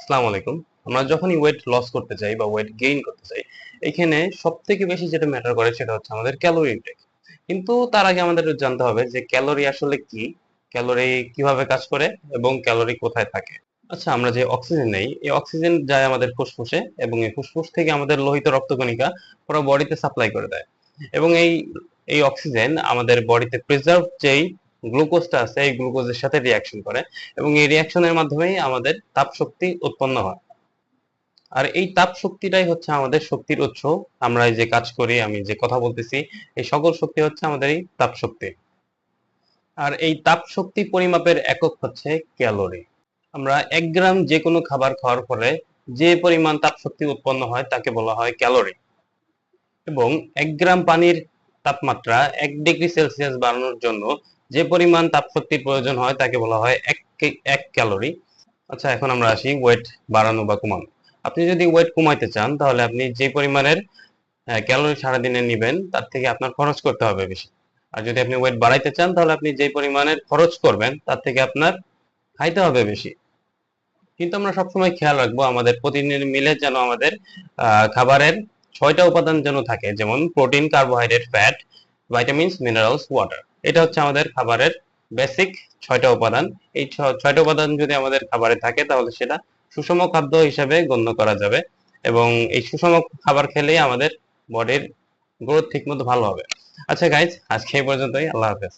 আসসালামু আলাইকুম। আমরা যখনই ওয়েট লস করতে চাই বা ওয়েট গেইন করতে চাই, এখানে সবথেকে বেশি যেটা ম্যাটার করে সেটা হচ্ছে আমাদের ক্যালোরি ইনটেক। কিন্তু তার আগে আমাদের জানতে হবে যে ক্যালোরি আসলে কি, ক্যালোরি কিভাবে কাজ করে এবং ক্যালোরি কোথায় থাকে। আচ্ছা, আমরা যে অক্সিজেন নেই, এই অক্সিজেন যায় আমাদের ফুসফুসে এবং এই ফুসফুস থেকে আমাদের লোহিত রক্তকণিকা পুরো বডিতে সাপ্লাই করে দেয়। এবং এই অক্সিজেন আমাদের বডিতে প্রিজার্ভ যেই গ্লুকোজটা আছে এই গ্লুকোজের সাথে রিঅ্যাকশন করে এবং এই রিঅ্যাকশনের মাধ্যমেই আমাদের তাপ শক্তি উৎপন্ন হয়। আর এই তাপ শক্তিটাই হচ্ছে আমাদের শক্তির উৎস। আমরা এই যে কাজ করি, আমি যে কথা বলতেছি, এই সকল শক্তি হচ্ছে আমাদের এই তাপ শক্তি। আর এই তাপ শক্তি পরিমাপের একক হচ্ছে ক্যালোরি। আমরা 1 গ্রাম যে কোনো খাবার খাওয়ার ফলে যে পরিমাণ তাপ শক্তি উৎপন্ন হয় তাকে বলা হয় ক্যালোরি। এবং 1 গ্রাম পানির তাপমাত্রা 1 ডিগ্রি সেলসিয়াস বাড়ানোর জন্য যে পরিমাণ তাপশক্তির প্রয়োজন হয় তাকে বলা হয় এক ক্যালোরি। আচ্ছা, এখন আমরা আসি ওয়েট বাড়ানো বা কমানো। আপনি যদি ওয়েট কমাইতে চান তাহলে আপনি যে পরিমাণের ক্যালোরি সারাদিনে নিবেন তার থেকে আপনার খরচ করতে হবে বেশি। আর যদি আপনি ওয়েট বাড়াইতে চান তাহলে আপনি যে পরিমাণের খরচ করবেন তার থেকে আপনার খাইতে হবে বেশি। কিন্তু আমরা সবসময় খেয়াল রাখবো আমাদের প্রতিদিনের মিলে যেন আমাদের খাবারের 6টা উপাদান যেন থাকে, যেমন protein, carbohydrate, fat, vitamins, minerals, water. এটা হচ্ছে আমাদের খাবারের বেসিক 6টা উপাদান। এই 6টা উপাদান যদি আমাদের খাবারে থাকে তাহলে সেটা সুষম খাদ্য হিসেবে গণ্য করা যাবে এবং এই সুষম খাবার খেলেই আমাদের বডির গ্রোথ ঠিকমতো ভালো হবে। আচ্ছা গাইজ, আজকে এই পর্যন্তই। আল্লাহ হাফেজ।